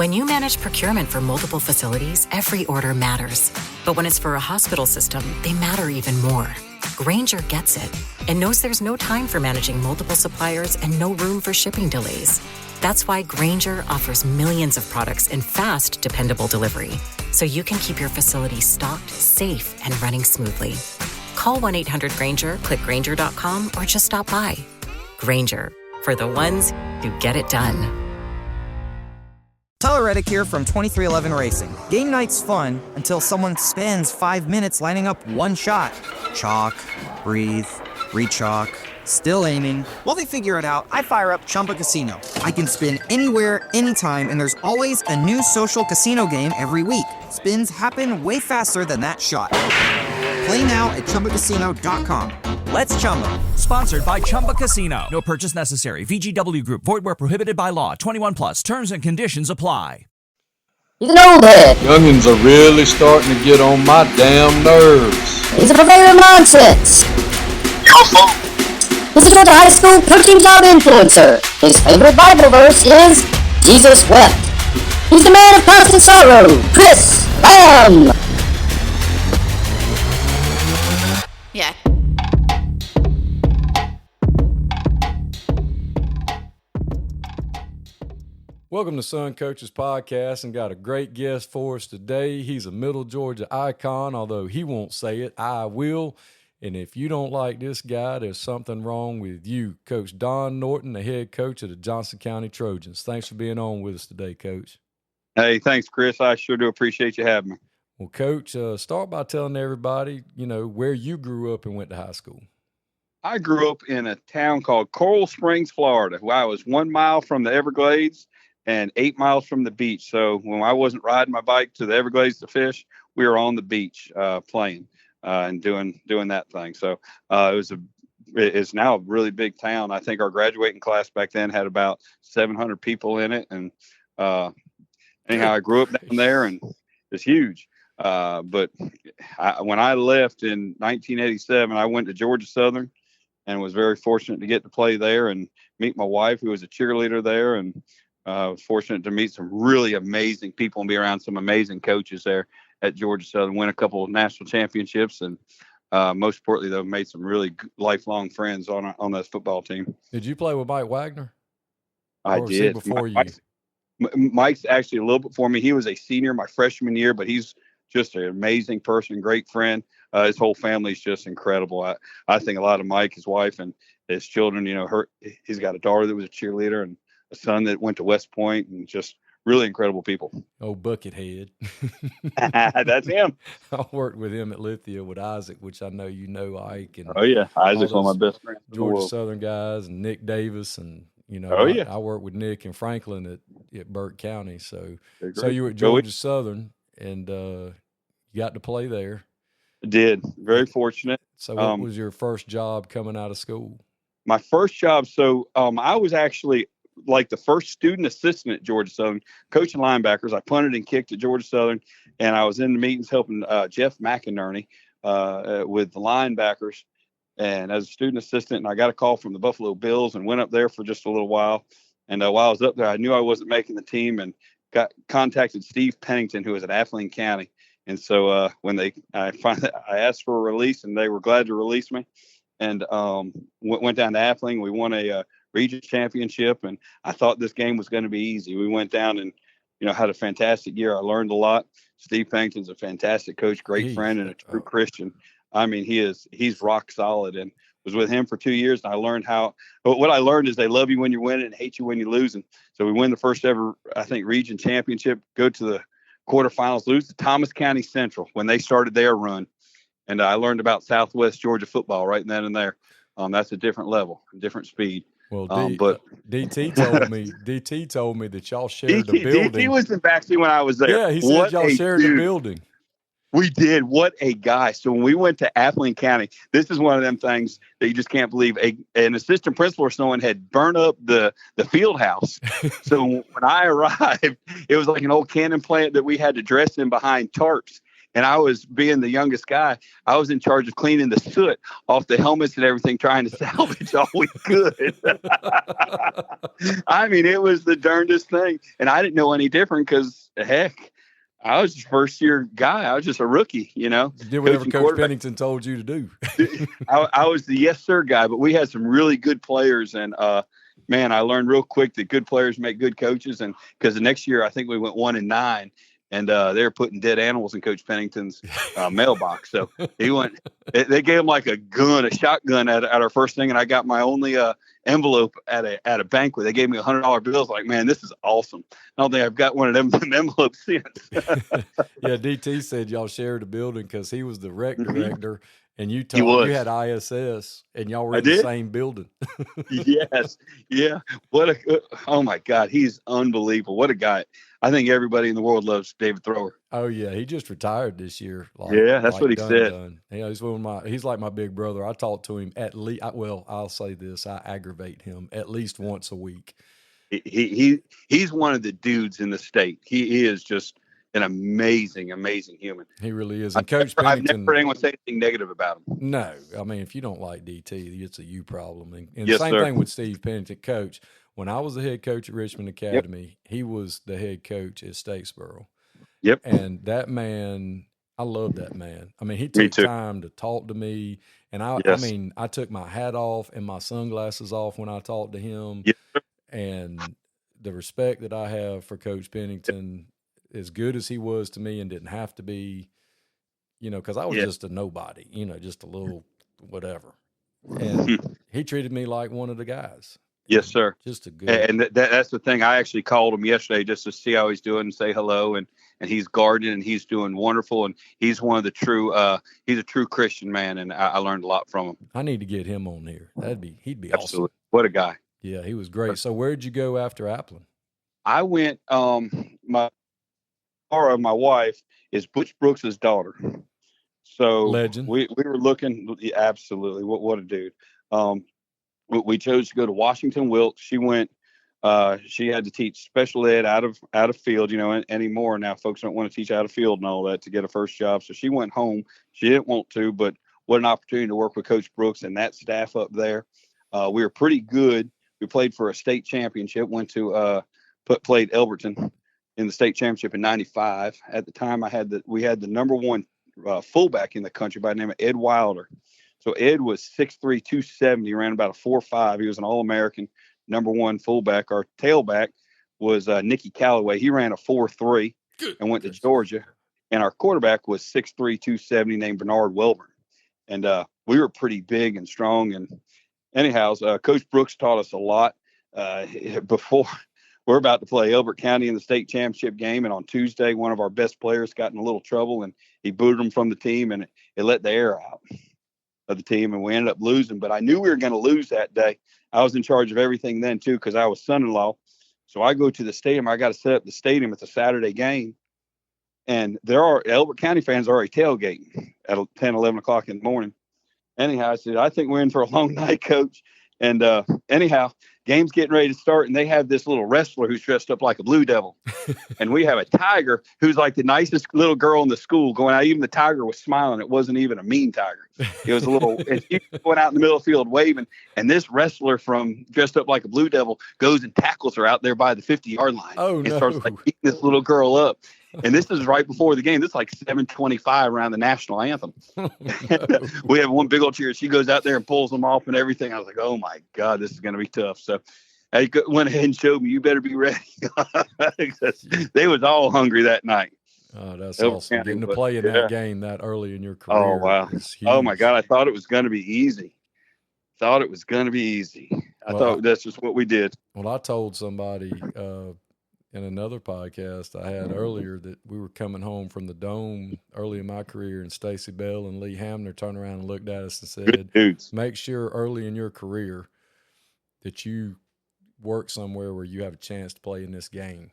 When you manage procurement for multiple facilities, every order matters. But when it's for a hospital system, they matter even more. Grainger gets it and knows there's no time for managing multiple suppliers and no room for shipping delays. That's why Grainger offers millions of products in fast, dependable delivery, so you can keep your facility stocked, safe, and running smoothly. Call 1-800-GRAINGER, click Grainger.com, or just stop by. Grainger, for the ones who get it done. Tyler Reddick here from 2311 Racing. Game night's fun until someone spends 5 minutes lining up one shot. Chalk, breathe, re-chalk, still aiming. While they figure it out, I fire up Chumba Casino. I can spin anywhere, anytime, and there's always a new social casino game every week. Spins happen way faster than that shot. Play now at ChumbaCasino.com. Let's Chumba. Sponsored by Chumba Casino. No purchase necessary. VGW Group. Void where prohibited by law. 21 plus. Terms and conditions apply. He's an old head. Youngins are really starting to get on my damn nerves. He's a purveyor of nonsense. He's a Georgia high school coaching job influencer. His favorite Bible verse is, Jesus wept. He's the man of constant sorrow, Chris Lamb. Yeah. Welcome to Sun Coaches Podcast, and got a great guest for us today. He's a Middle Georgia icon, although he won't say it. I will. And if you don't like this guy, there's something wrong with you. Coach Don Norton, the head coach of the Johnson County Trojans. Thanks for being on with us today, Coach. Hey, thanks, Chris. I sure do appreciate you having me. Well, Coach, start by telling everybody, where you grew up and went to high school. I grew up in a town called Coral Springs, Florida, where I was 1 mile from the Everglades and 8 miles from the beach. So when I wasn't riding my bike to the Everglades to fish, we were on the beach playing and doing that thing. So it's now a really big town. I think our graduating class back then had about 700 people in it. And anyhow, I grew up down there, and it's huge. But when I left in 1987, I went to Georgia Southern and was very fortunate to get to play there and meet my wife, who was a cheerleader there, and was fortunate to meet some really amazing people and be around some amazing coaches there at Georgia Southern, win a couple of national championships, and most importantly, though, made some really lifelong friends on that football team. Did you play with Mike Wagner? I did. Before you? Mike's actually a little bit before me. He was a senior my freshman year, but he's just an amazing person, great friend. His whole family is just incredible. I think a lot of Mike, his wife, and his children. He's got a daughter that was a cheerleader and a son that went to West Point, and just really incredible people. Oh, Buckethead. That's him. I worked with him at Lithia with Isaac, which I know you know Ike. And oh, yeah. Isaac's one of my best friends. Georgia Southern guys and Nick Davis. And, I worked with Nick and Franklin at Burke County. So you were at Georgia Southern, and you got to play there. Did. Very fortunate. So what was your first job coming out of school? My first job. So I was actually like the first student assistant at Georgia Southern, coaching linebackers. I punted and kicked at Georgia Southern, and I was in the meetings helping Jeff McInerney with the linebackers, and as a student assistant. And I got a call from the Buffalo Bills and went up there for just a little while. And while I was up there, I knew I wasn't making the team, and contacted Steve Pennington, who was at Athling County. And so when I asked for a release, and they were glad to release me, and went down to Athling. We won a region championship, and I thought this game was going to be easy. We went down and had a fantastic year. I learned a lot. Steve Pennington's a fantastic coach, great friend, and a true Christian. I mean, he's rock solid, and was with him for 2 years. And I learned what I learned is they love you when you're winning and hate you when you're losing. So we win the first ever, I think, region championship, go to the quarterfinals, lose to Thomas County Central when they started their run. And I learned about Southwest Georgia football right then and there. That's a different level, different speed. Well, but DT told me that y'all shared the building. DT was in backseat when I was there. Yeah, he said y'all shared the building. We did. What a guy. So when we went to Athling County, this is one of them things that you just can't believe. An assistant principal or someone had burned up the field house. So when I arrived, it was like an old cannon plant that we had to dress in behind tarps. And I was, being the youngest guy, I was in charge of cleaning the soot off the helmets and everything, trying to salvage all we could. I mean, it was the darndest thing. And I didn't know any different because, heck, I was just first-year guy. I was just a rookie, you know. You did whatever Coach Pennington told you to do. I was the yes, sir guy, but we had some really good players. And, man, I learned real quick that good players make good coaches. And because the next year, I think we went 1-9. And they were putting dead animals in Coach Pennington's mailbox. So he went. They gave him like a shotgun at our first thing, and I got my only envelope at a banquet. They gave me $100 bills. Like, man, this is awesome. I don't think I've got one of them envelopes since. Yeah, DT said y'all shared a building because he was the rec director, and you had ISS, and y'all were in the same building. Yes, yeah. Oh my God, he's unbelievable. What a guy. I think everybody in the world loves David Thrower. Oh yeah, he just retired this year. That's what he said. Yeah, he's like my big brother. I talk to him at least. I'll say this: I aggravate him at least once a week. He's one of the dudes in the state. He is just an amazing human. He really is. And Coach Pennington, I've never heard anyone say anything negative about him. No, I mean, if you don't like DT, it's a you problem. And yes, same sir. thing with Steve Pennington, coach. When I was the head coach at Richmond Academy, he was the head coach at Statesboro. Yep. And that man, I love that man. I mean, he took time to talk to me. And I mean, I took my hat off and my sunglasses off when I talked to him. Yes, sir. And the respect that I have for Coach Pennington, as good as he was to me and didn't have to be, you know, because I was just a nobody, you know, just a little whatever. And he treated me like one of the guys. Yes, sir. Just a good. And that's the thing. I actually called him yesterday just to see how he's doing and say hello. And he's guarding and he's doing wonderful. And he's one of the true. He's a true Christian man, and I learned a lot from him. I need to get him on here. He'd be absolutely awesome. What a guy. Yeah, he was great. So where'd you go after Applin? I went. My wife is Butch Brooks' daughter. So legend. We were looking. Absolutely. What a dude. We chose to go to Washington Wilkes. She went. She had to teach special ed out of field, you know, anymore. Now folks don't want to teach out of field and all that to get a first job. So she went home. She didn't want to, but what an opportunity to work with Coach Brooks and that staff up there. We were pretty good. We played for a state championship. Went to played Elberton in the state championship in '95. At the time, we had the number one fullback in the country by the name of Ed Wilder. So Ed was 6'3", 270, ran about a 4.5. He was an All-American, number one fullback. Our tailback was Nicky Callaway. He ran a 4.3 and went to Georgia. And our quarterback was 6'3", 270, named Bernard Welburn. And we were pretty big and strong. And anyhow, Coach Brooks taught us a lot. Before we're about to play Elbert County in the state championship game, and on Tuesday, one of our best players got in a little trouble, and he booted him from the team, and it let the air out of the team, and we ended up losing. But I knew we were going to lose that day. I was in charge of everything then too, because I was son-in-law. So I go to the stadium. I got to set up the stadium. It's a Saturday game, and Elbert County fans are already tailgating at 10, 11 o'clock in the morning. Anyhow, I said, I think we're in for a long night, Coach. And anyhow, game's getting ready to start, and they have this little wrestler who's dressed up like a blue devil. And we have a tiger who's like the nicest little girl in the school going out. Even the tiger was smiling. It wasn't even a mean tiger. It was a little, and she went out in the middle of the field waving. And this wrestler from dressed up like a blue devil goes and tackles her out there by the 50-yard line. Oh, no. And starts like beating this little girl up. And this is right before the game. This is like 7:25 around the national anthem. We have one big old cheer. She goes out there and pulls them off and everything. I was like, oh my God, this is going to be tough. So I went ahead and showed me, you better be ready. They was all hungry that night. Oh, that's awesome. Getting to play in that game that early in your career. Oh, wow. Oh my God. I thought it was going to be easy. I thought that's just what we did. Well, I told somebody, in another podcast I had earlier that we were coming home from the Dome early in my career, and Stacy Bell and Lee Hamner turned around and looked at us and said, make sure early in your career that you work somewhere where you have a chance to play in this game.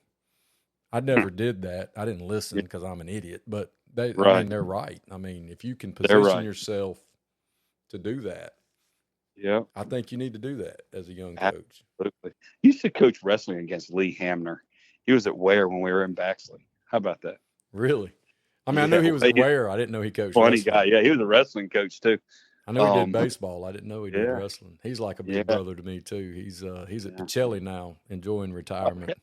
I never did that. I didn't listen because I'm an idiot, but I mean, they're right. I mean, if you can position yourself to do that, I think you need to do that as a young coach. Absolutely. You used to coach wrestling against Lee Hamner. He was at Ware when we were in Baxley. How about that? Really? I mean, I knew he was aware. I didn't know he coached funny wrestling. guy. Yeah, he was a wrestling coach too. I know he did baseball. I didn't know he did yeah. wrestling. He's like a big brother to me too. He's at Pacelli now, enjoying retirement.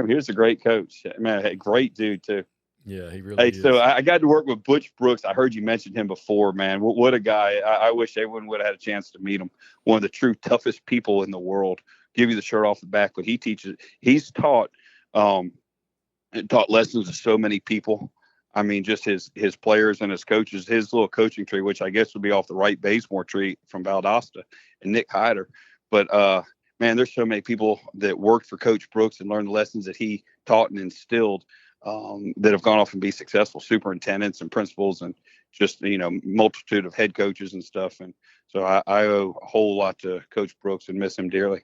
He was a great coach. Man, a great dude too. Yeah, he really is. So I got to work with Butch Brooks. I heard you mention him before, man. What a guy. I wish everyone would have had a chance to meet him. One of the true toughest people in the world. Give you the shirt off the back, but he's taught lessons to so many people. I mean, just his players and his coaches, his little coaching tree, which I guess would be off the Wright Bazemore tree from Valdosta and Nick Hyder. But man, there's so many people that worked for Coach Brooks and learned the lessons that he taught and instilled that have gone off and be successful superintendents and principals and just, multitude of head coaches and stuff. And so I owe a whole lot to Coach Brooks and miss him dearly.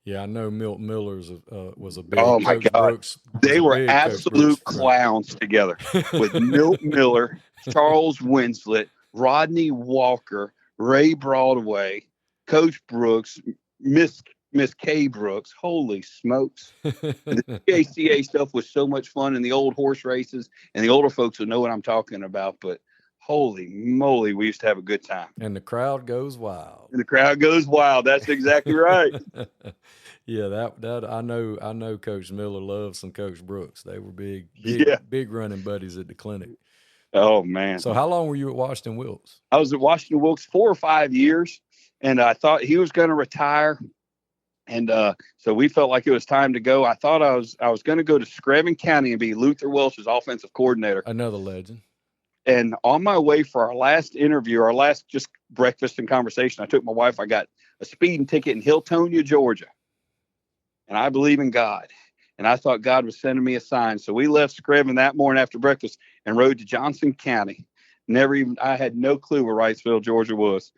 Yeah, I know Milt Miller's was a big. Oh my Coach God, Brooks they were absolute clowns together with Milt Miller, Charles Winslet, Rodney Walker, Ray Broadway, Coach Brooks, Miss Kay Brooks. Holy smokes! The PACA stuff was so much fun, and the old horse races, and the older folks will know what I'm talking about. But holy moly, we used to have a good time. And the crowd goes wild. That's exactly right. Yeah, that I know Coach Miller loves some Coach Brooks. They were big running buddies at the clinic. Oh man. So how long were you at Washington Wilkes? I was at Washington Wilkes 4 or 5 years, and I thought he was going to retire. And so we felt like it was time to go. I thought I was going to go to Screven County and be Luther Welch's offensive coordinator. Another legend. And on my way for our last interview, our last just breakfast and conversation, I took my wife. I got a speeding ticket in Hiltonia, Georgia. And I believe in God. And I thought God was sending me a sign. So we left Screven that morning after breakfast and rode to Johnson County. I had no clue where Wrightsville, Georgia was.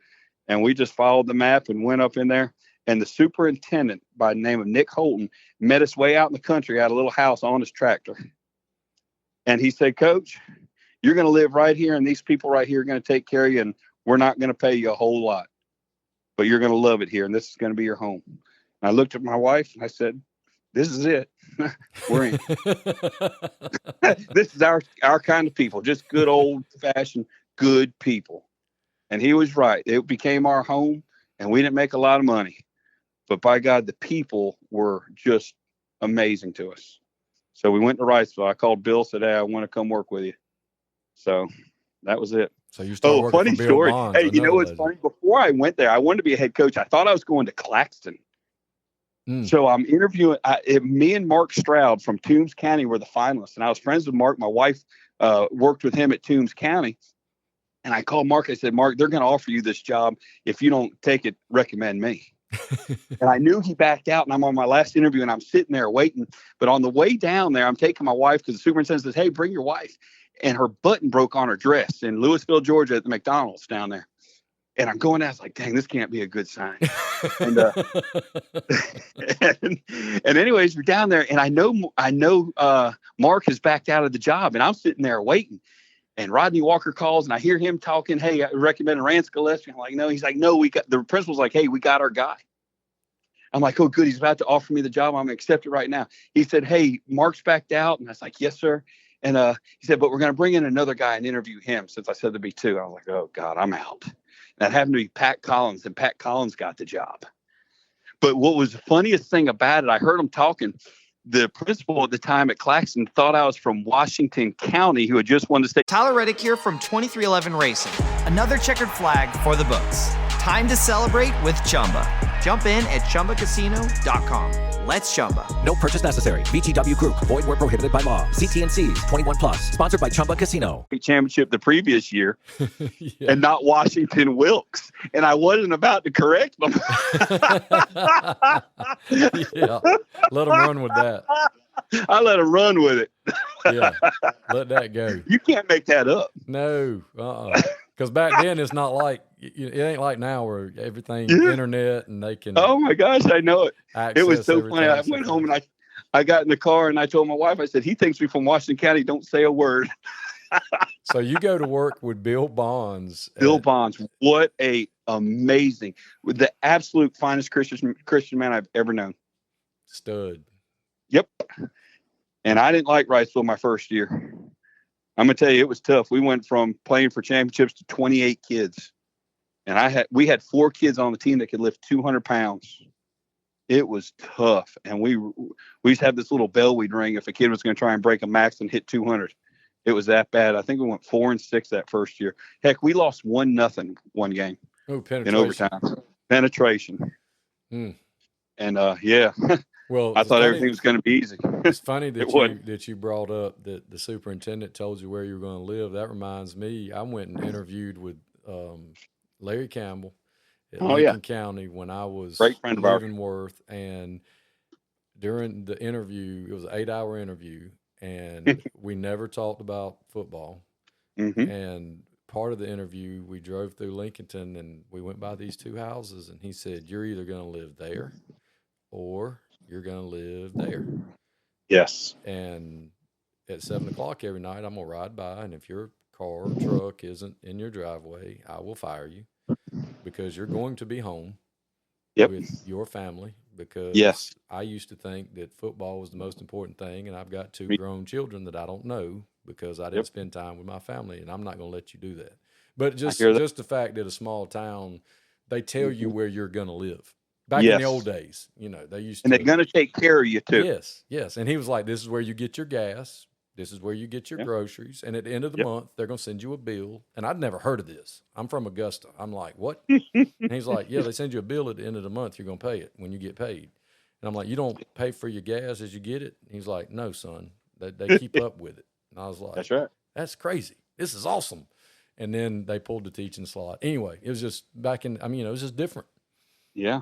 And we just followed the map and went up in there. And the superintendent by the name of Nick Holton met us way out in the country at a little house on his tractor. And he said, Coach, you're going to live right here, and these people right here are going to take care of you, and we're not going to pay you a whole lot. But you're going to love it here, and this is going to be your home. And I looked at my wife, and I said, this is it. We're in. This is our kind of people, just good old-fashioned good people. And he was right. It became our home, and we didn't make a lot of money. But by God, the people were just amazing to us. So we went to Wrightsville. I called Bill, said, hey, I want to come work with you. So that was it. So you started working funny for Bill story. Bonds, Hey, you know what's legend. funny? Before I went there, I wanted to be a head coach. I thought I was going to Claxton. So I'm interviewing. Me and Mark Stroud from Toombs County were the finalists, and I was friends with Mark. My wife worked with him at Toombs County, and I called Mark. I said, Mark, they're going to offer you this job. If you don't take it, recommend me. And I knew he backed out, and I'm on my last interview, and I'm sitting there waiting. But on the way down there, I'm taking my wife because the superintendent says, hey, bring your wife. And her button broke on her dress in Louisville, Georgia at the McDonald's down there. And I'm going out, I was like, dang, this can't be a good sign. And, and anyways, we're down there, and I know Mark has backed out of the job, and I'm sitting there waiting. And Rodney Walker calls, and I hear him talking, hey, I recommend Rance Gillespie. I'm like, no. He's like, no, the principal's like, hey, we got our guy. I'm like, oh, good. He's about to offer me the job. I'm going to accept it right now. He said, hey, Mark's backed out. And I was like, yes, sir. And he said, but we're going to bring in another guy and interview him, since I said there'd be two. I was like, oh, God, I'm out. That happened to be Pat Collins, and Pat Collins got the job. But what was the funniest thing about it, I heard him talking. The principal at the time at Claxton thought I was from Washington County, who had just won the state. Tyler Reddick here from 2311 Racing. Another checkered flag for the books. Time to celebrate with Chumba. Jump in at ChumbaCasino.com. Let's Chumba. No purchase necessary. VGW Group. Void where prohibited by law. CT&C's 21 plus. Sponsored by Chumba Casino. Championship the previous year, and not Washington Wilkes. And I wasn't about to correct them. Yeah, let them run with that. I let them run with it. Yeah, let that go. You can't make that up. No, because back then it's not like it ain't like now where everything internet and they can. Oh my gosh, I know it. It was so funny. I everything. went home and I got in the car and I told my wife, I said, he thinks we from Washington County. Don't say a word. So you go to work with Bill Bonds. Bill Bonds, what a amazing, the absolute finest Christian man I've ever known. Stud. Yep. And I didn't like Wrightsville my first year. I'm gonna tell you, it was tough. We went from playing for championships to 28 kids, and we had 4 kids on the team that could lift 200 pounds. It was tough, and we used to have this little bell we'd ring if a kid was going to try and break a max and hit 200. It was that bad. I think we went 4-6 that first year. Heck, we lost 1-0 one game in overtime. Penetration. And yeah. Well, I thought everything was going to be easy. It's funny that you brought up that the superintendent told you where you were going to live. That reminds me, I went and interviewed with Larry Campbell at Lincoln County when I was in Leavenworth, and during the interview, it was an 8-hour interview, and we never talked about football. And part of the interview, we drove through Lincolnton, and we went by these 2 houses, and he said, "You're either going to live there or you're going to live there." Yes. And at 7:00 every night, I'm going to ride by, and if your car or truck isn't in your driveway, I will fire you, because you're going to be home with your family, because I used to think that football was the most important thing, and I've got 2 grown children that I don't know because I didn't spend time with my family, and I'm not going to let you do that. But just the fact that a small town, they tell you where you're going to live. Back in the old days, they used to. And they're going to take care of you, too. Yes. And he was like, this is where you get your gas. This is where you get your groceries. And at the end of the month, they're going to send you a bill. And I'd never heard of this. I'm from Augusta. I'm like, what? And he's like, yeah, they send you a bill at the end of the month. You're going to pay it when you get paid. And I'm like, you don't pay for your gas as you get it? And he's like, no, son. They keep up with it. And I was like, that's right. That's crazy. This is awesome. And then they pulled the teaching slot. Anyway, it was just it was just different. Yeah.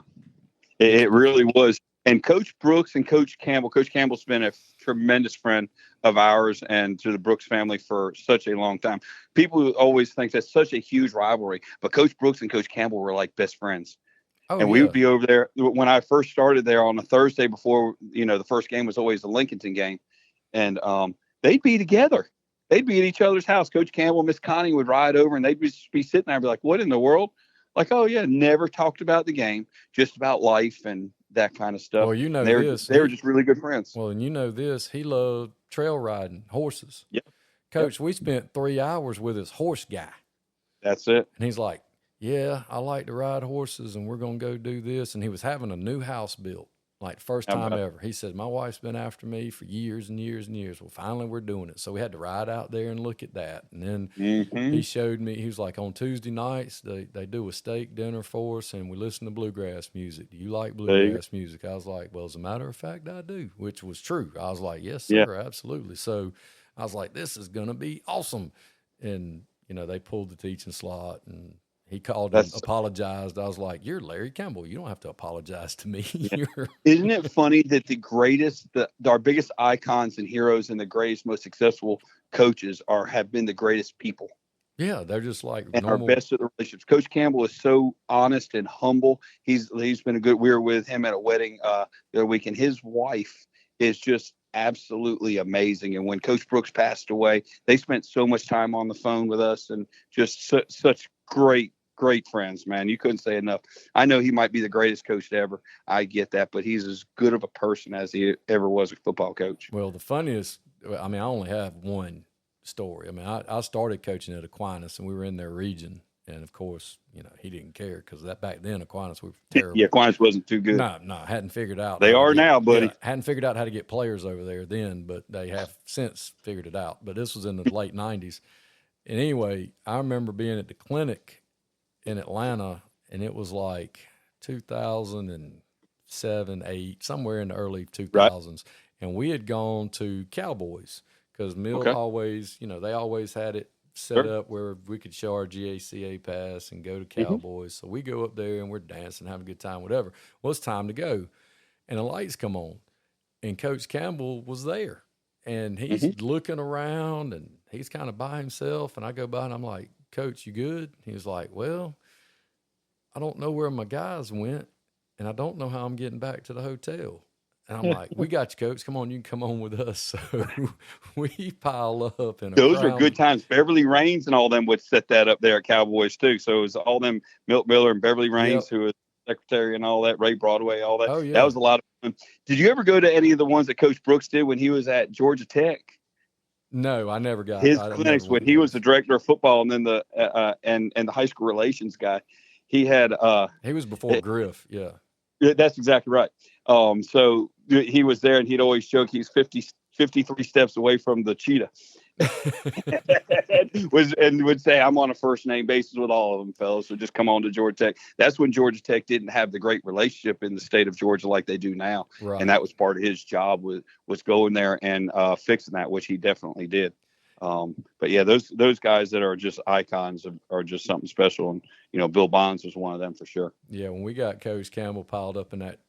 It really was. And Coach Brooks and Coach Campbell's been a tremendous friend of ours and to the Brooks family for such a long time. People always think that's such a huge rivalry, but Coach Brooks and Coach Campbell were like best friends. We would be over there when I first started there on a Thursday before, the first game was always the Lincolnton game. And they'd be together. They'd be at each other's house. Coach Campbell and Miss Connie would ride over, and they'd be sitting there and be like, what in the world? Like, oh, yeah, never talked about the game, just about life and that kind of stuff. Well, they were just really good friends. Well, and this, he loved trail riding horses. Yep. Coach, we spent 3 hours with his horse guy. That's it. And he's like, yeah, I like to ride horses, and we're going to go do this. And he was having a new house built, like first time ever. He said, my wife's been after me for years and years and years. Well, finally we're doing it. So we had to ride out there and look at that. And then he showed me, he was like, on Tuesday nights, they do a steak dinner for us, and we listen to bluegrass music. Do you like bluegrass music? I was like, well, as a matter of fact, I do, which was true. I was like, yes, sir, absolutely. So I was like, this is going to be awesome. And, they pulled the teaching slot, and he called and apologized. I was like, you're Larry Campbell. You don't have to apologize to me. Isn't it funny that our biggest icons and heroes and the greatest, most successful coaches have been the greatest people? Yeah, they're just like and normal. Our best of the relationships. Coach Campbell is so honest and humble. He's been we were with him at a wedding the other week, and his wife is just absolutely amazing. And when Coach Brooks passed away, they spent so much time on the phone with us, and just such great friends, man. You couldn't say enough. I know he might be the greatest coach ever. I get that, but he's as good of a person as he ever was a football coach. Well, the funniest, I only have one story. I started coaching at Aquinas, and we were in their region. And of course, he didn't care, because back then Aquinas were terrible. Yeah, Aquinas wasn't too good. No, hadn't figured out. They are now, buddy. Hadn't figured out how to get players over there then, but they have since figured it out. But this was in the late 90s. And anyway, I remember being at the clinic in Atlanta, and it was like 2007, 8, somewhere in the early 2000s. Right. And we had gone to Cowboys, because Mill always, they always had it set up where we could show our GACA pass and go to Cowboys. So we go up there and we're dancing, having a good time, whatever. Well, it's time to go. And the lights come on, and Coach Campbell was there. And he's looking around, and he's kind of by himself. And I go by, and I'm like, Coach, you good? He was like, well, I don't know where my guys went, and I don't know how I'm getting back to the hotel. And I'm like, we got you, Coach. Come on, you can come on with us. So we pile up. Those are good times. Beverly Raines and all them would set that up there at Cowboys, too. So it was all them, Milt Miller and Beverly Raines, who was secretary and all that, Ray Broadway, all that. Oh, yeah. That was a lot of fun. Did you ever go to any of the ones that Coach Brooks did when he was at Georgia Tech? No, I never got his I clinics never when went to he was those. the director of football, and then the and the high school relations guy. He had He was before Griff. Yeah. that's exactly right. So he was there, and he'd always joke he's 53 steps away from the cheetah. would say, I'm on a first name basis with all of them, fellas. So just come on to Georgia Tech. That's when Georgia Tech didn't have the great relationship in the state of Georgia like they do now. Right. And that was part of his job was going there and fixing that, which he definitely did. But yeah, those guys that are just icons are just something special. And, Bill Bonds was one of them for sure. Yeah. When we got Coach Campbell piled up in that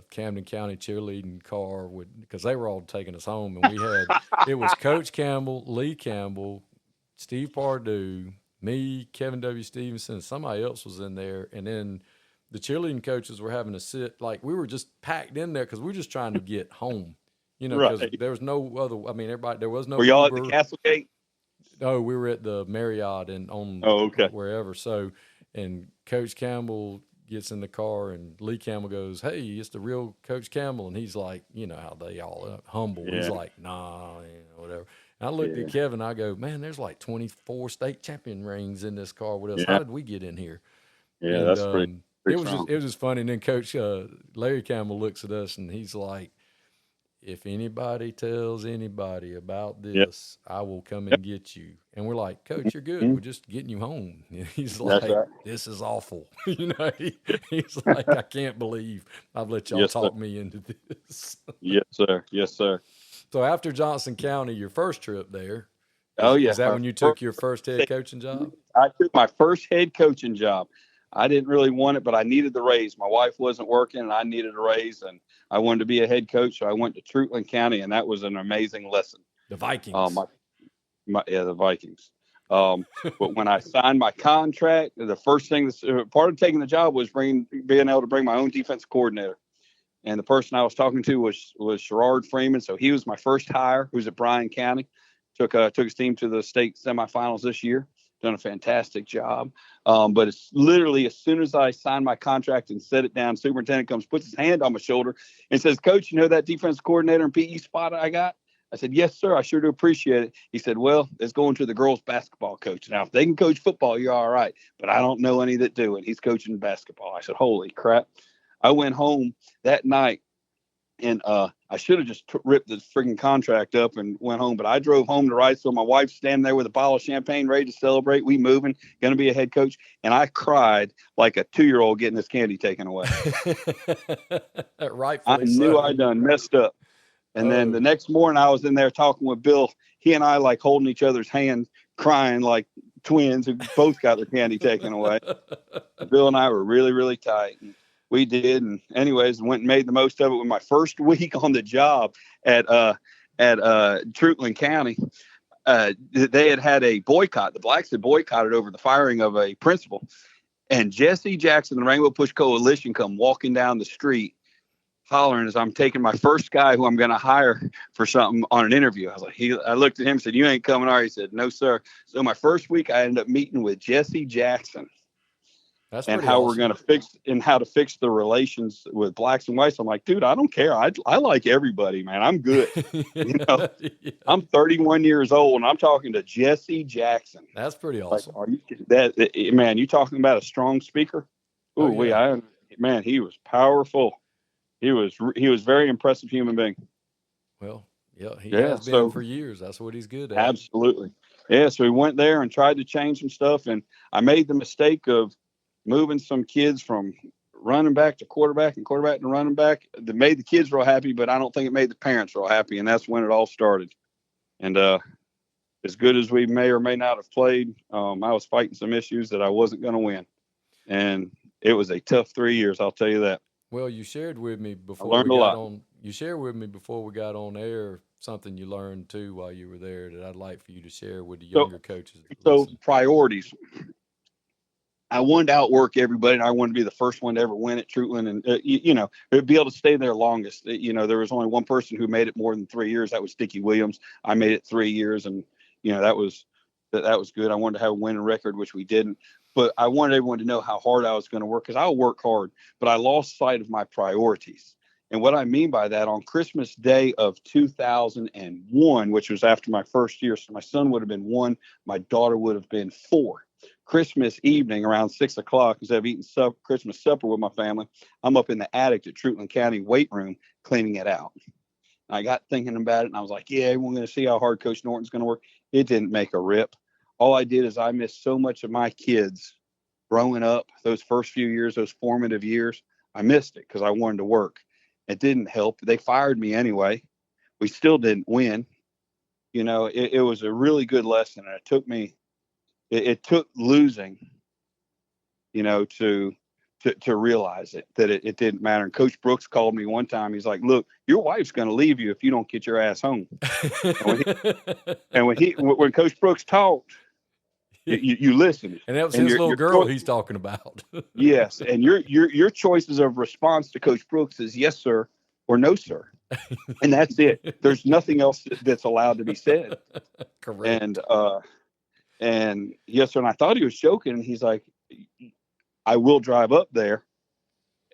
Camden County cheerleading car because they were all taking us home, and it was Coach Campbell, Lee Campbell, Steve Pardue, me, Kevin W. Stevenson, and somebody else was in there, and then the cheerleading coaches were having to sit like we were just packed in there because we were just trying to get home, because Right. there was no other. I mean, everybody there was no. Were y'all Uber. at the Castle Gate? No, we were at the Marriott and on okay. wherever. So, and Coach Campbell gets in the car, and Lee Campbell goes, "Hey, it's the real Coach Campbell," and he's like, how they all humble. Yeah. He's like, "Nah, whatever." And I looked at Kevin. I go, "Man, there's like 24 state champion rings in this car with us. How did we get in here?" Yeah, and, that's pretty. It was just funny. And then Coach Larry Campbell looks at us, and he's like, "If anybody tells anybody about this, I will come and get you." And we're like, "Coach, you're good. We're just getting you home." And he's like, right. "This is awful." He's like, "I can't believe I've let y'all talk me into this." Yes, sir. Yes, sir. So after Johnson County, your first trip there. Is that when you took your first head coaching job? I took my first head coaching job. I didn't really want it, but I needed the raise. My wife wasn't working, and I needed a raise, and I wanted to be a head coach. So I went to Trutland County, and that was an amazing lesson. The Vikings. The Vikings. But when I signed my contract, the first thing, part of taking the job was being able to bring my own defensive coordinator. And the person I was talking to was Sherrard Freeman. So he was my first hire, who's at Bryan County. Took his team to the state semifinals this year. Done a fantastic job. But it's literally as soon as I signed my contract and set it down, superintendent comes, puts his hand on my shoulder and says, "Coach, that defensive coordinator and PE spot I got?" I said, "Yes, sir. I sure do appreciate it." He said, "Well, it's going to the girls basketball coach. Now, if they can coach football, you're all right. But I don't know any that do. And he's coaching basketball." I said, "Holy crap." I went home that night, and I should have just ripped the freaking contract up and went home. But I drove home to Wrightsville. My wife's standing there with a bottle of champagne, ready to celebrate. We moving, going to be a head coach. And I cried like a 2-year-old getting his candy taken away. Rightfully I knew I done messed up. And then the next morning I was in there talking with Bill. He and I like holding each other's hands, crying like twins who both got their candy taken away. Bill and I were really, really tight. And we did. And anyways, went and made the most of it. With my first week on the job at Trutland County, they had a boycott. The blacks had boycotted over the firing of a principal. And Jesse Jackson, the Rainbow Push Coalition, come walking down the street hollering as I'm taking my first guy who I'm going to hire for something on an interview. I was like, I looked at him and said, "You ain't coming, are you?" He said, "No, sir." So my first week, I ended up meeting with Jesse Jackson. That's and how we're going to how to fix the relations with blacks and whites. I'm like, dude, I don't care. I like everybody, man. I'm good. Yeah. I'm 31 years old and I'm talking to Jesse Jackson. That's pretty awesome. Like, man, you talking about a strong speaker? Ooh, man, he was powerful. He was very impressive human being. Well, yeah, he has been for years. That's what he's good at. Absolutely. Yeah. So we went there and tried to change some stuff. And I made the mistake of moving some kids from running back to quarterback and quarterback to running back. That made the kids real happy, but I don't think it made the parents real happy. And that's when it all started. And as good as we may or may not have played, I was fighting some issues that I wasn't going to win. And it was a tough 3 years, I'll tell you that. Well, you shared with me before I learned a lot. You shared with me before we got on air something you learned too while you were there that I'd like for you to share with the younger coaches. So priorities. I wanted to outwork everybody, and I wanted to be the first one to ever win at Trutland, and be able to stay there longest. There was only one person who made it more than 3 years. That was Dickie Williams. I made it 3 years, and that was good. I wanted to have a winning record, which we didn't. But I wanted everyone to know how hard I was going to work, because I'll work hard. But I lost sight of my priorities, And what I mean by that, on Christmas Day of 2001, which was after my first year, so my son would have been 1, my daughter would have been 4. Christmas evening around 6 o'clock, instead of eating Christmas supper with my family, I'm up in the attic at Truetland County weight room cleaning it out. And I got thinking about it, and I was like, yeah, we're going to see how hard Coach Norton's going to work. It didn't make a rip. All I did is I missed so much of my kids growing up, those first few years, those formative years. I missed it because I wanted to work. It didn't help. They fired me anyway. We still didn't win. You know, it was a really good lesson. And it took me, it took losing, you know, to realize that it didn't matter. And Coach Brooks called me one time. He's like, look, your wife's going to leave you if you don't get your ass home. when Coach Brooks talked, you listened. And that was his little girl he's talking about. Yes. And your choices of response to Coach Brooks is yes, sir, or no, sir. And that's it. There's nothing else that's allowed to be said. Correct. And yes, sir. And I thought he was joking. And he's like, I will drive up there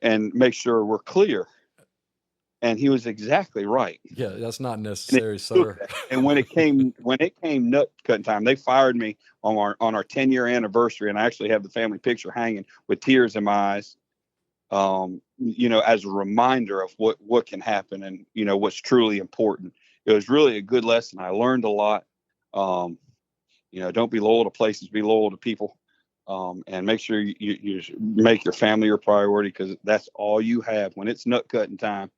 and make sure we're clear. And he was exactly right. Yeah, that's not necessary, sir. And when it came nut cutting time, they fired me on our 10-year anniversary, and I actually have the family picture hanging with tears in my eyes. You know, as a reminder of what can happen and, you know, what's truly important. It was really a good lesson. I learned a lot. You know, don't be loyal to places, be loyal to people. And make sure you make your family your priority, because that's all you have when it's nut cutting time.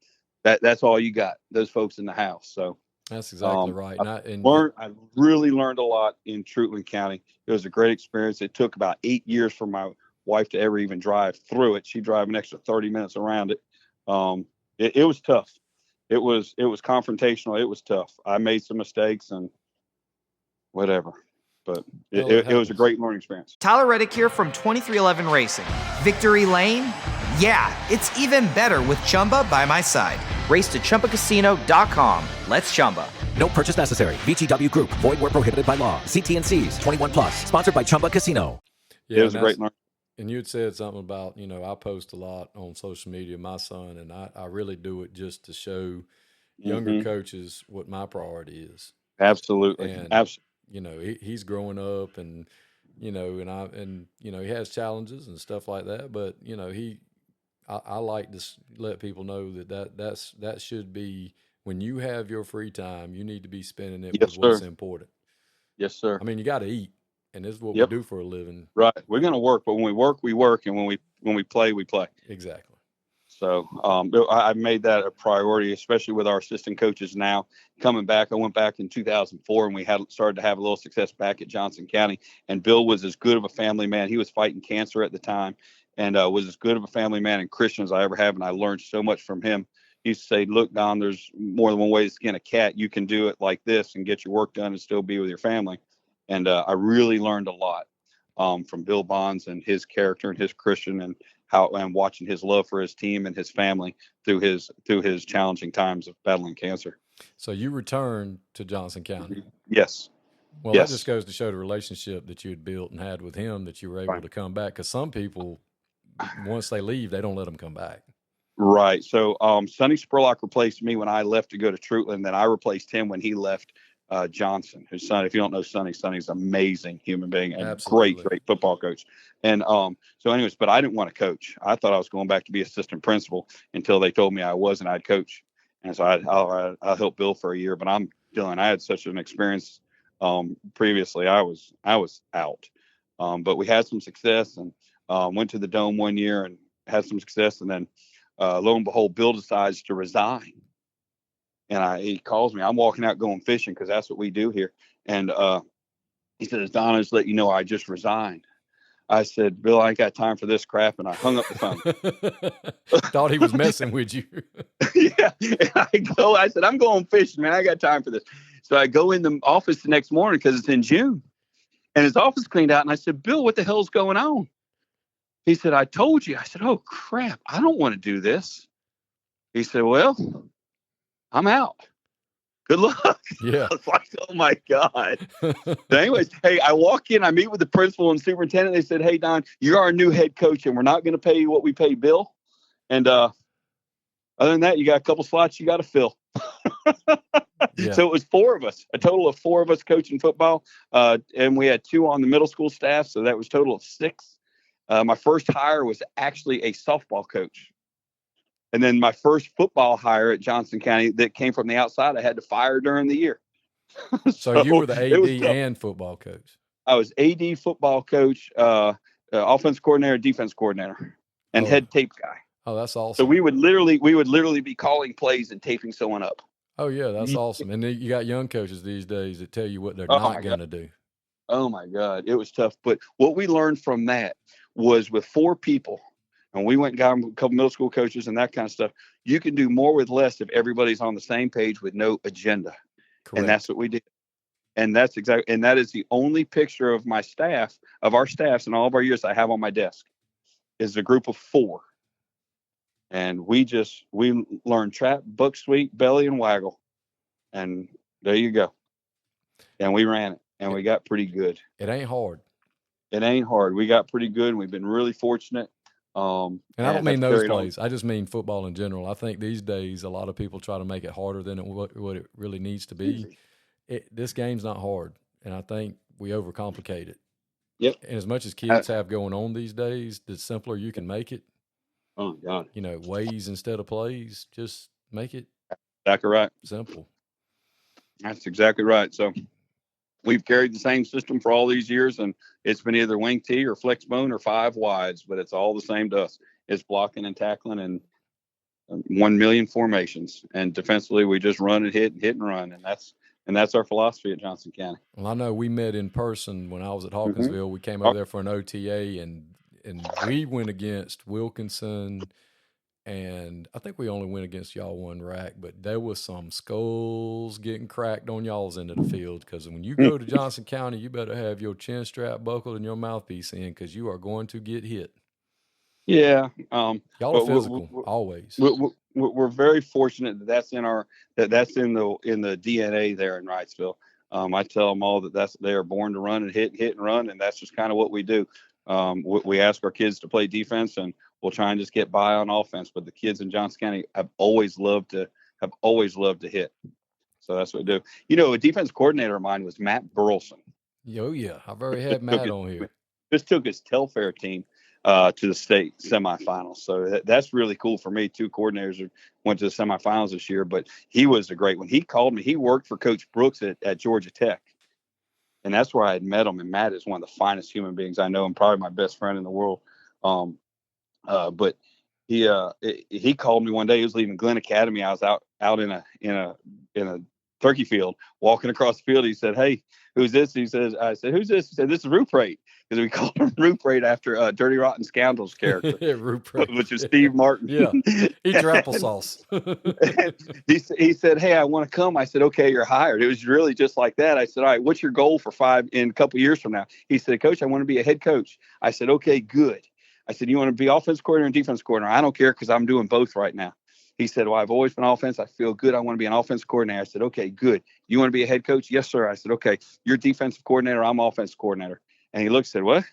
That's all you got, those folks in the house. So that's exactly right. I really learned a lot in Truetland County. It was a great experience. It took about 8 years for my wife to ever even drive through it. She drove an extra 30 minutes around it. It was tough. It was confrontational. It was tough. I made some mistakes and whatever. But it was a great learning experience. Tyler Reddick here from 2311 Racing. Victory Lane? Yeah, it's even better with Chumba by my side. Race to ChumbaCasino.com. Let's Chumba. No purchase necessary. VGW Group. Void where prohibited by law. CT&Cs. 21 plus. Sponsored by Chumba Casino. Yeah, it was a great learning. And you had said something about, you know, I post a lot on social media, my son, and I really do it just to show younger coaches what my priority is. Absolutely. Absolutely. You know, he's growing up, and you know, and you know, he has challenges and stuff like that. But you know, I like to let people know that should be, when you have your free time, you need to be spending it with what's important. Yes, sir. I mean, you got to eat, and this is what we do for a living. Right. We're gonna work, but when we work, and when we play, we play. Exactly. So I made that a priority, especially with our assistant coaches now coming back. I went back in 2004, and we started to have a little success back at Johnson County. And Bill was as good of a family man. He was fighting cancer at the time, and was as good of a family man and Christian as I ever have. And I learned so much from him. He used to say, look, Don, there's more than one way to skin a cat. You can do it like this and get your work done and still be with your family. And I really learned a lot from Bill Bonds and his character and his Christian, and watching his love for his team and his family through his challenging times of battling cancer. So you returned to Johnson County. Yes. Well, that just goes to show the relationship that you had built and had with him, that you were able to come back. Because some people, once they leave, they don't let them come back. Right. So Sonny Spurlock replaced me when I left to go to Truetland. Then I replaced him when he left Johnson, whose son. If you don't know Sonny's an amazing human being and great football coach. And so anyways, but I didn't want to coach. I thought I was going back to be assistant principal until they told me I wasn't. I'd coach. And so I helped Bill for a year. But I'm Dylan. I had such an experience previously. I was out. But we had some success, and went to the Dome one year and had some success. And then lo and behold, Bill decides to resign. And he calls me. I'm walking out going fishing, because that's what we do here. And he says, Don, I just let you know I just resigned. I said, Bill, I ain't got time for this crap. And I hung up the phone. Thought he was messing with you. Yeah. And I said, I'm going fishing, man. I got time for this. So I go in the office the next morning, because it's in June. And his office cleaned out. And I said, Bill, what the hell's going on? He said, I told you. I said, oh, crap. I don't want to do this. He said, well, I'm out. Good luck. Yeah. I was like, oh my God. So anyways, hey, I walk in, I meet with the principal and superintendent. They said, hey, Don, you're our new head coach, and we're not going to pay you what we pay Bill. And Other than that, you got a couple slots you got to fill. Yeah. So it was 4 of us, a total of 4 of us coaching football. And we had 2 on the middle school staff. So that was a total of 6. My first hire was actually a softball coach. And then my first football hire at Johnson County that came from the outside, I had to fire during the year. So you were the AD and football coach. I was AD, football coach, offense coordinator, defense coordinator, and head tape guy. Oh, that's awesome. So we would literally be calling plays and taping someone up. Oh yeah, that's awesome. And then you got young coaches these days that tell you what they're not going to do. Oh my God, it was tough. But what we learned from that was with 4 people, and we went and got a couple middle school coaches and that kind of stuff. You can do more with less if everybody's on the same page with no agenda. Correct. And that's what we did. And that is the only picture of my staff, of our staffs and all of our years I have on my desk, is a group of 4. And we learned trap, buck sweep, belly, and waggle. And there you go. And we ran it, and we got pretty good. It ain't hard. It ain't hard. We got pretty good, and we've been really fortunate. And I don't mean those plays. I just mean football in general. I think these days a lot of people try to make it harder than what it really needs to be. This game's not hard, and I think we overcomplicate it. Yep. And as much as kids have going on these days, the simpler you can make it. Oh God. Ways instead of plays. Just make it exactly right. Simple. That's exactly right. So we've carried the same system for all these years, and it's been either wing T or flex bone or 5 wides, but it's all the same to us. It's blocking and tackling and 1 million formations. And defensively, we just run and hit and run, and that's our philosophy at Johnson County. Well, I know we met in person when I was at Hawkinsville. Mm-hmm. We came over there for an OTA, and we went against Wilkinson, and I think we only went against y'all 1 rack, but there was some skulls getting cracked on y'all's end of the field, because when you go to Johnson County, you better have your chin strap buckled and your mouthpiece in, because you are going to get hit. Yeah. Y'all are physical, always. We're very fortunate that's in the DNA there in Wrightsville. I tell them all that they are born to run and hit and run, and that's just kind of what we do. We ask our kids to play defense, and we'll try and just get by on offense. But the kids in Johnson County have always loved to hit. So that's what we do. A defense coordinator of mine was Matt Burleson. Oh yeah, I've already had Matt on here. Just took his Telfair team to the state semifinals. So that's really cool for me. 2 coordinators went to the semifinals this year, but he was a great one. He called me. He worked for Coach Brooks at Georgia Tech. And that's where I had met him. And Matt is one of the finest human beings I know, and probably my best friend in the world. But he called me one day. He was leaving Glenn Academy. I was out in a turkey field, walking across the field. He said, "Hey, who's this?" I said, "Who's this?" He said, "This is Ruprate," because we called him Ruprate after Dirty Rotten Scoundrels character, Ruprate, which is Steve Martin. Yeah, eat your applesauce. He said, "Hey, I want to come." I said, "Okay, you're hired." It was really just like that. I said, "All right, what's your goal for 5 in a couple years from now?" He said, "Coach, I want to be a head coach." I said, "Okay, good." I said, "You want to be offense coordinator and defense coordinator?" "I don't care, because I'm doing both right now." He said, "Well, I've always been offense. I feel good. I want to be an offensive coordinator." I said, "Okay, good. You want to be a head coach?" "Yes, sir." I said, "Okay, you're defensive coordinator. I'm offensive coordinator." And he looked and said, "What?"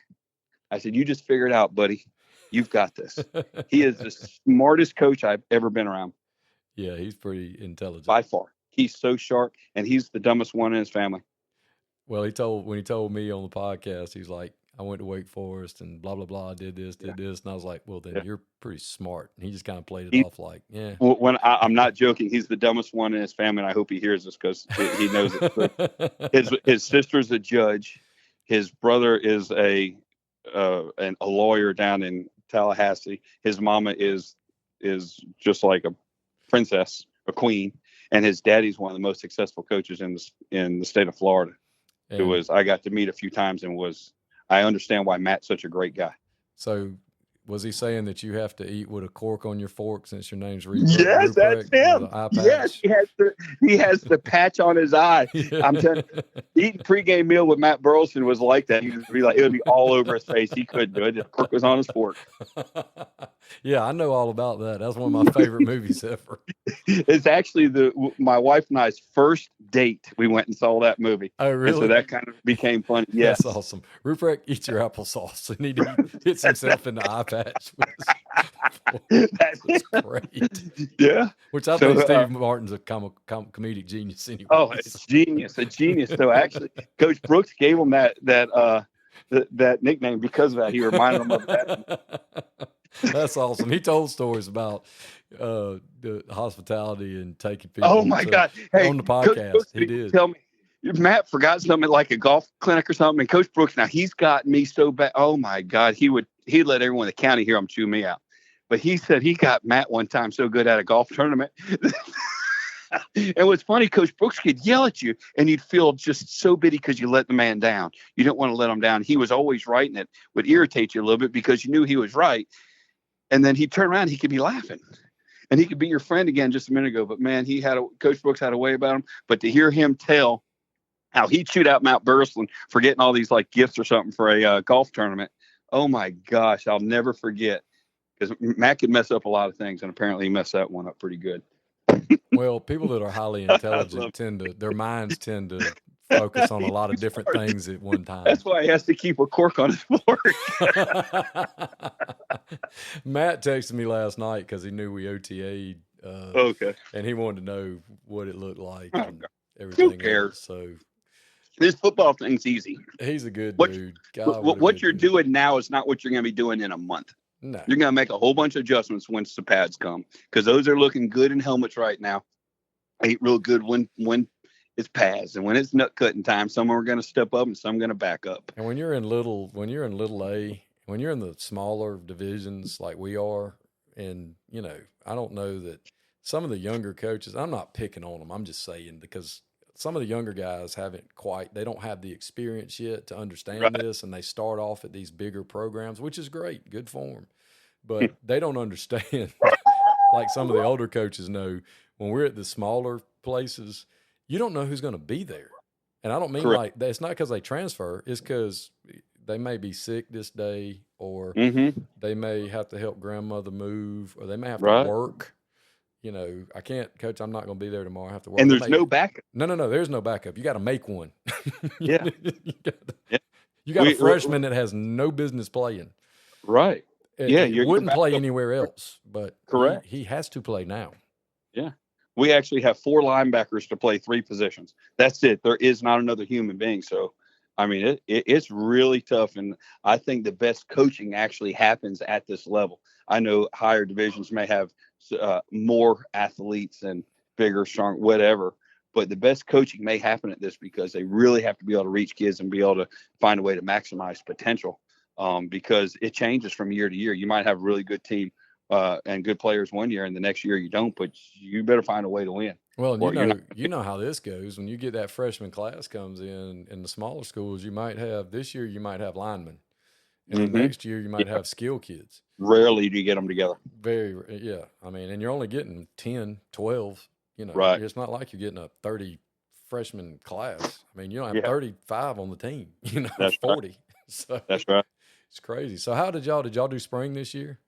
I said, "You just figure it out, buddy. You've got this." He is the smartest coach I've ever been around. Yeah, he's pretty intelligent. By far. He's so sharp, and he's the dumbest one in his family. Well, when he told me on the podcast, he's like, "I went to Wake Forest and blah, blah, blah, did this. And I was like, "Well, then you're pretty smart." And he just kind of played it off like, yeah. When I'm not joking, he's the dumbest one in his family, and I hope he hears this, because he knows it. His sister's a judge. His brother is a lawyer down in Tallahassee. His mama is just like a princess, a queen. And his daddy's one of the most successful coaches in the state of Florida. And I got to meet a few times, and I understand why Matt's such a great guy. So was he saying that you have to eat with a cork on your fork since your name's Ruprecht? Yes, that's him. Yes, he has the patch on his eye. I'm telling you, eating pregame meal with Matt Burleson was like that. It would be all over his face. He couldn't do it. The cork was on his fork. Yeah, I know all about that. That's one of my favorite movies ever. It's actually my wife and I's first date. We went and saw that movie. Oh, really? And so that kind of became funny. Yes. That's awesome. Ruprecht eats your applesauce, and he hits himself in the eye patch. That's great. Yeah. Which I think Steve Martin's a comedic genius anyway. Oh, it's genius, a genius. So actually, Coach Brooks gave him that nickname because of that. He reminded him of that. That's awesome. He told stories about the hospitality and taking people. Oh my God! Hey, on the podcast, Coach he did. Tell me, Matt forgot something like a golf clinic or something. And Coach Brooks, now he's got me so bad. Oh my God, he'd let everyone in the county hear him chew me out. But he said he got Matt one time so good at a golf tournament. And what's funny, Coach Brooks could yell at you and you'd feel just so bitty because you let the man down. You don't want to let him down. He was always right, and it would irritate you a little bit because you knew he was right. And then he'd turn around, he could be laughing. And he could be your friend again just a minute ago. But man, Coach Brooks had a way about him. But to hear him tell how he chewed out Mount Burslin for getting all these like gifts or something for a golf tournament. Oh my gosh, I'll never forget. Because Matt could mess up a lot of things, and apparently he messed that one up pretty good. Well, people that are highly intelligent their minds tend to focus on a lot of different things at one time. That's why he has to keep a cork on his fork. Matt texted me last night because he knew we OTA'd. Okay. And he wanted to know what it looked like and everything. Who cares? Else, so this football thing's easy. He's a good dude. God, what you're doing now is not what you're going to be doing in a month. No. You're going to make a whole bunch of adjustments once the pads come, because those are looking good in helmets right now. Ain't real good when it's pads, and when it's nut cutting time, some are going to step up and some are going to back up. And when you're in little A, when you're in the smaller divisions like we are, and I don't know that some of the younger coaches, I'm not picking on them. I'm just saying, because some of the younger guys they don't have the experience yet to understand this, and they start off at these bigger programs, which is great, good for them. But they don't understand, like some of the older coaches know, when we're at the smaller places, you don't know who's going to be there. And I don't mean like that. It's not because they transfer. It's because they may be sick this day, or they may have to help grandmother move, or they may have to work. I can't, Coach, I'm not going to be there tomorrow. I have to work. And there's no backup. No, there's no backup. You got to make one. Yeah. You got a freshman that has no business playing. Right. He wouldn't play anywhere else, but correct. He has to play now. Yeah. We actually have 4 linebackers to play 3 positions. That's it. There is not another human being. So, I mean, it's really tough. And I think the best coaching actually happens at this level. I know higher divisions may have more athletes and bigger, strong, whatever. But the best coaching may happen at this, because they really have to be able to reach kids and be able to find a way to maximize potential, because it changes from year to year. You might have a really good team and good players one year, and the next year you don't, but you better find a way to win. Well, you know how this goes. When you get that freshman class comes in the smaller schools, this year you might have linemen. And then next year you might have skill kids. Rarely do you get them together. Yeah. I mean, and you're only getting 10, 12, Right. It's not like you're getting a 30 freshman class. I mean, you don't have 35 on the team, That's 40. Right. So that's right. It's crazy. So how did y'all do spring this year?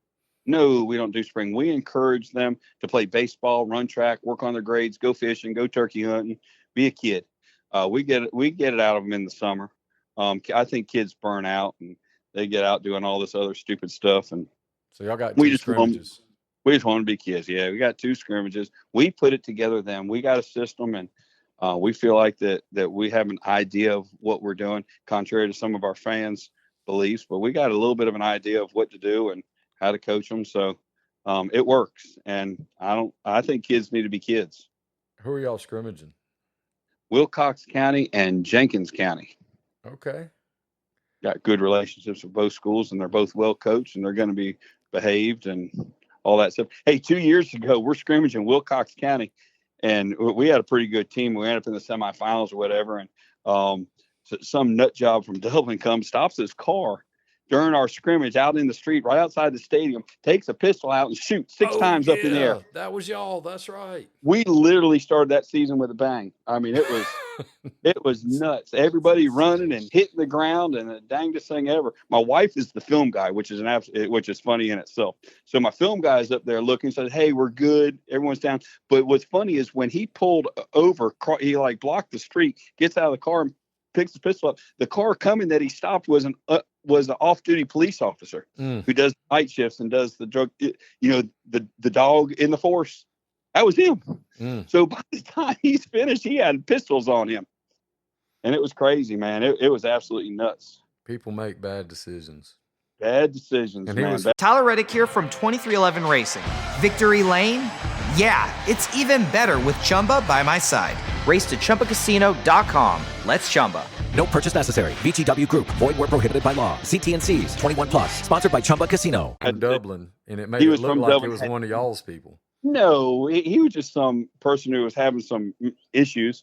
No, we don't do spring. We encourage them to play baseball, run track, work on their grades, go fishing, go turkey hunting, be a kid. We get it out of them in the summer. I think kids burn out and they get out doing all this other stupid stuff. And so y'all got 2 scrimmages. We just want to be kids. Yeah, we got 2 scrimmages. We put it together then. We got a system, and we feel like that we have an idea of what we're doing, contrary to some of our fans' beliefs. But we got a little bit of an idea of what to do and how to coach them. So it works. And I think kids need to be kids. Who are y'all scrimmaging? Wilcox County and Jenkins County. Okay. Got good relationships with both schools, and they're both well coached, and they're going to be behaved and all that stuff. Hey, 2 years ago, we're scrimmaging Wilcox County, and we had a pretty good team. We ended up in the semifinals or whatever, and some nut job from Dublin stops his car during our scrimmage out in the street right outside the stadium, takes a pistol out and shoots 6 times up in the air. That was y'all. That's right. We literally started that season with a bang. I mean, it was nuts. Everybody running and hitting the ground, and the dangest thing ever. My wife is the film guy, which is funny in itself. So my film guy is up there looking, says, "Hey, we're good. Everyone's down." But what's funny is when he pulled over, he blocked the street, gets out of the car and picks the pistol up. The car coming that he stopped was was an off-duty police officer who does night shifts and does the drug, the dog in the force. That was him. So by the time he's finished, he had pistols on him. And it was crazy, man. It was absolutely nuts. People make bad decisions. Bad decisions, man. Tyler Reddick here from 2311 Racing. Victory Lane? Yeah, it's even better with Chumba by my side. Race to ChumbaCasino.com. Let's Chumba. No purchase necessary. VGW Group. Void where prohibited by law. CT&Cs. 21 plus. Sponsored by Chumba Casino. From Dublin, and it made it look like it was one of y'all's people. No, he was just some person who was having some issues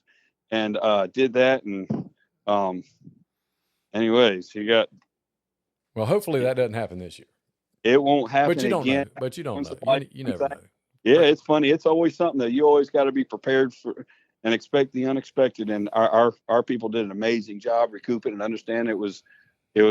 and did that. And anyways, he got. Well, hopefully that doesn't happen this year. It won't happen again. But you don't know. You never know. Yeah, it's funny. It's always something that you always got to be prepared for and expect the unexpected. And our people did an amazing job recouping and understand it was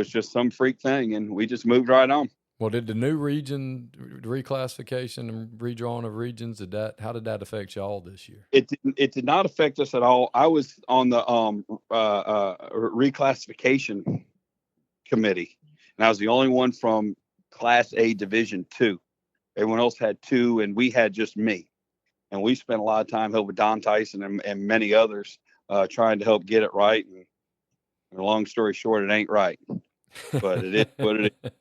just some freak thing, and we just moved right on. Well, did the new region reclassification and redrawing of regions, how did that affect y'all this year? It did not affect us at all. I was on the reclassification committee, and I was the only one from Class A Division II. Everyone else had two, and we had just me. And we spent a lot of time helping Don Tyson and many others trying to help get it right. And long story short, it ain't right, but it is what it is.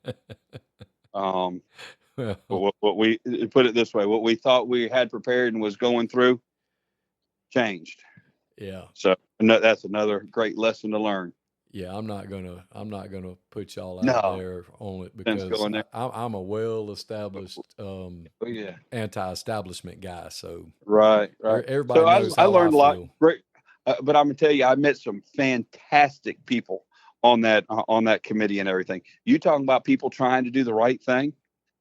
What we put it this way, what we thought we had prepared and was going through changed. Yeah. So that's another great lesson to learn. Yeah, I'm not gonna put y'all out there on it because I'm a well-established anti-establishment guy. So right. Everybody knows I learned a lot. Feel. Great, but I'm gonna tell you, I met some fantastic people on that committee and everything. You talking about people trying to do the right thing?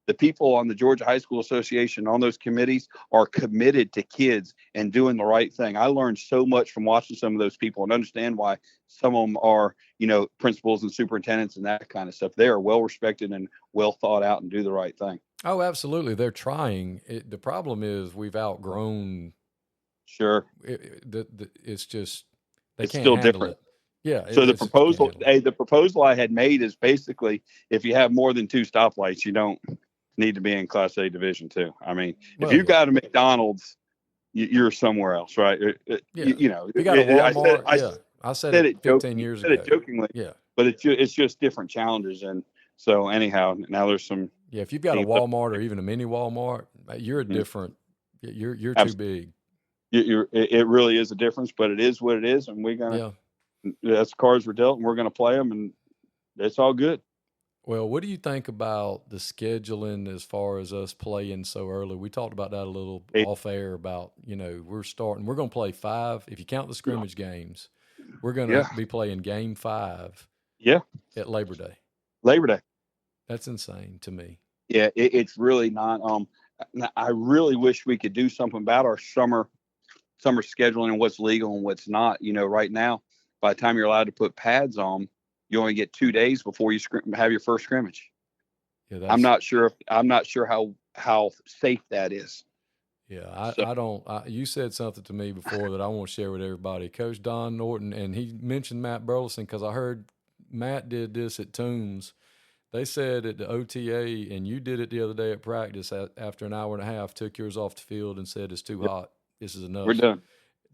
The people on the Georgia High School Association on those committees are committed to kids and doing the right thing. I learned so much from watching some of those people and understand why some of them are, principals and superintendents and that kind of stuff. They are well respected and well thought out and do the right thing. Oh, absolutely. They're trying. The problem is we've outgrown. Sure. It's just, it's still different. It. Yeah. So the proposal I had made is basically if you have more than two stoplights, you don't need to be in Class A Division II. I mean, if you've got a McDonald's, you're somewhere else, right? You got a Walmart. I said it 15 years ago. I said it jokingly. Yeah. But it's just different challenges. And so anyhow, now there's some. Yeah. If you've got a Walmart or even a mini Walmart, you're a different. You're too big. It really is a difference, but it is what it is, and we're gonna. That's the cards we're dealt, and we're gonna play them, and it's all good. Well, what do you think about the scheduling as far as us playing so early? We talked about that a little off air about, we're going to play 5. If you count the scrimmage games, we're going to be playing game 5 at Labor Day. Labor Day. That's insane to me. Yeah, it's really not. I really wish we could do something about our summer scheduling and what's legal and what's not. Right now, by the time you're allowed to put pads on, you only get 2 days before you have your first scrimmage. Yeah, I'm not sure how safe that is. Yeah, I don't. You said something to me before that I want to share with everybody. Coach Don Norton, and he mentioned Matt Burleson because I heard Matt did this at Toombs. They said at the OTA, and you did it the other day at practice. After an hour and a half, took yours off the field and said it's too hot. This is enough. We're done.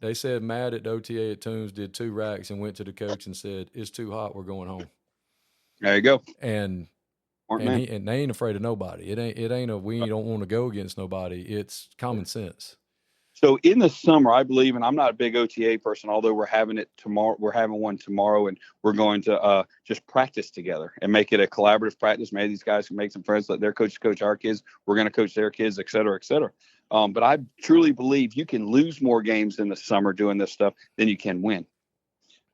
They said Matt at the OTA at Toombs did 2 racks and went to the coach and said, it's too hot. We're going home. There you go. And they ain't afraid of nobody. It ain't we don't want to go against nobody. It's common sense. So in the summer, I believe, and I'm not a big OTA person, although we're having it tomorrow. We're having one tomorrow, and we're going to just practice together and make it a collaborative practice. Maybe these guys can make some friends, let their coaches coach our kids. We're going to coach their kids, et cetera, et cetera. But I truly believe you can lose more games in the summer doing this stuff than you can win.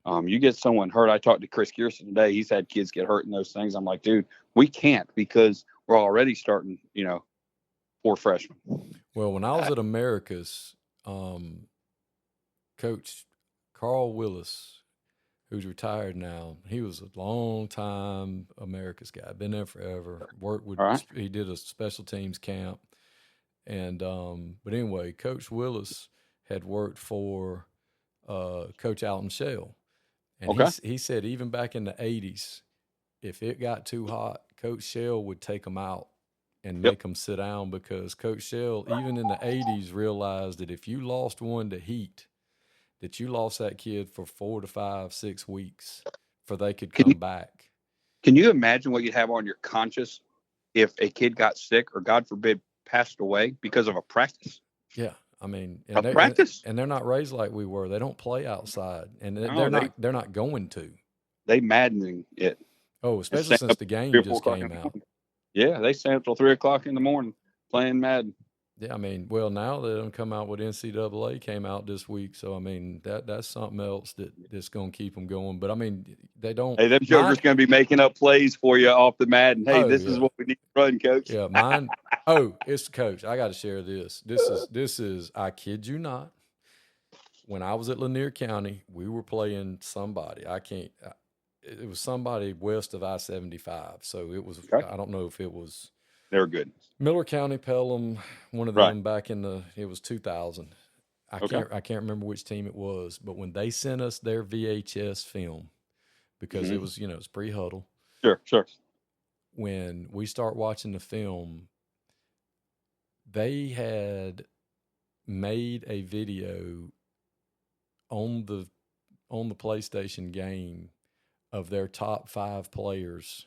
You get someone hurt. I talked to Chris Gearson today. He's had kids get hurt in those things. I'm like, dude, we can't because we're already starting, 4 freshmen. Well, when I was at Americas, Coach Carl Willis, who's retired now, he was a long time Americas guy. Been there forever. Worked with. He did a special teams camp. And but anyway, Coach Willis had worked for Coach Alton Shell, and he said even back in the 80s, if it got too hot, Coach Shell would take them out and make them sit down, because Coach Shell, even in the 80s, realized that if you lost one to heat, that you lost that kid for 4 to 5, 6 weeks before they could come back. Can you imagine what you'd have on your conscience if a kid got sick or, God forbid, passed away because of a practice? Yeah. I mean, practice? And they're not raised like we were. They don't play outside, and they're not going to. They maddening it. Oh, especially since the game just came out. Yeah, they stay up till 3 o'clock in the morning playing Madden. Yeah, I mean, well, now they don't come out with NCAA came out this week, so I mean that's something else that's going to keep them going. But I mean, they don't. Hey, them jokers going to be making up plays for you off the Madden. Hey, this is what we need to run, Coach. Yeah, mine. Oh, it's Coach. I got to share this. This is. I kid you not. When I was at Lanier County, we were playing somebody. I can't. It was somebody west of I-75. So it was. Okay. I don't know if it was. They're good. Miller County, Pelham, one of them back in it was 2000. I can't remember which team it was, but when they sent us their VHS film, because it was, it's pre-huddle. Sure. When we start watching the film, they had made a video on the PlayStation game of their top 5 players.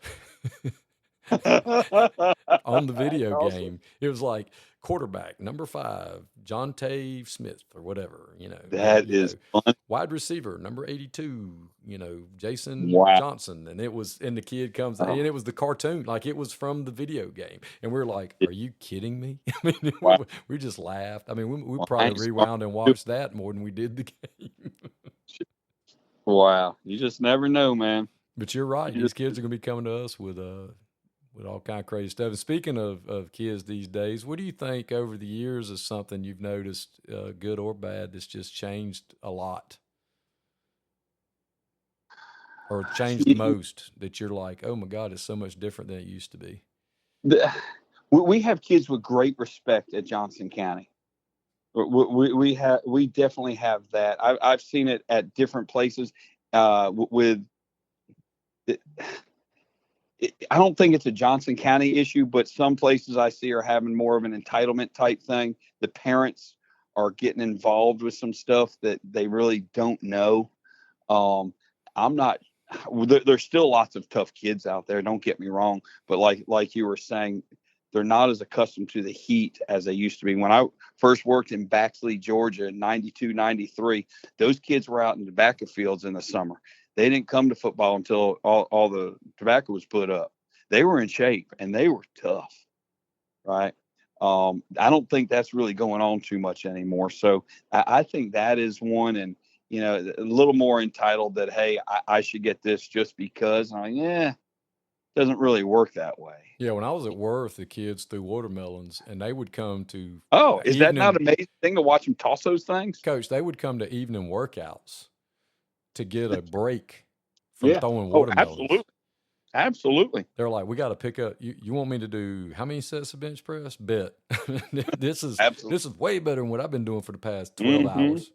On the video game, it was like quarterback number 5, John Tay Smith or whatever, That is fun. Wide receiver number 82, Jason Johnson, and the kid comes and it was the cartoon, like it was from the video game, and we're like, are you kidding me? I mean, we just laughed. I mean, we probably rewound and watched that more than we did the game. Wow, you just never know, man. But you're right; these kids are going to be coming to us with all kind of crazy stuff. And speaking of kids these days, what do you think over the years is something you've noticed, good or bad, that's just changed a lot? Or changed the most, that you're like, oh my God, it's so much different than it used to be? We have kids with great respect at Johnson County. We definitely have that. I've seen it at different places with I don't think it's a Johnson County issue, but some places I see are having more of an entitlement type thing. The parents are getting involved with some stuff that they really don't know. There's still lots of tough kids out there. Don't get me wrong. But like you were saying, they're not as accustomed to the heat as they used to be. When I first worked in Baxley, Georgia in 92, 93, those kids were out in tobacco fields in the summer. They didn't come to football until all the tobacco was put up. They were in shape and they were tough, right? I don't think that's really going on too much anymore. So I think that is one, and a little more entitled that, hey, I should get this just because. I'm like, it doesn't really work that way. Yeah, when I was at Worth, the kids threw watermelons, and they would come to. Oh, is that not an amazing thing to watch them toss those things? Coach, they would come to evening workouts to get a break from throwing watermelons. Absolutely. They're like, we got to pick up. You want me to do how many sets of bench press? Bet. This is way better than what I've been doing for the past 12 hours.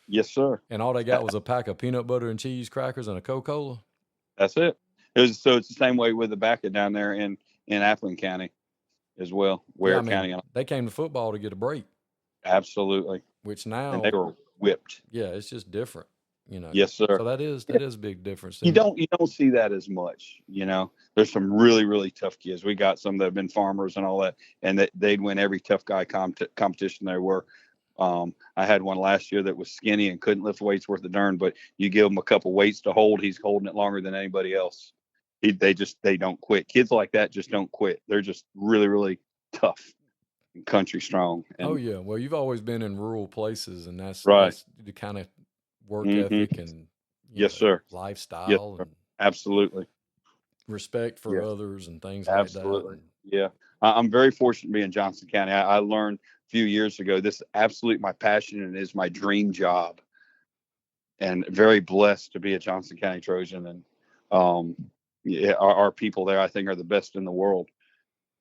Yes, sir. And all they got was a pack of peanut butter and cheese crackers and a Coca-Cola. That's it. It's the same way with the backer down there in Appleton County as well. Ware County. They came to football to get a break. Absolutely. Which now, and they were whipped. Yeah, it's just different. Yes, sir. So that is a big difference. You don't see that as much. There's some really, really tough kids. We got some that have been farmers and all that, and they'd win every tough guy competition there were. I had one last year that was skinny and couldn't lift weights worth a darn, but you give him a couple weights to hold, he's holding it longer than anybody else. They don't quit. Kids like that just don't quit. They're just really, really tough and country strong. And, well, you've always been in rural places, and that's the kind of work ethic and sir, lifestyle and absolutely respect for others and things like that. Yeah, I'm very fortunate to be in Johnson County. I learned a few years ago this is absolutely my passion and is my dream job, and very blessed to be a Johnson County Trojan. And our people there, I think, are the best in the world.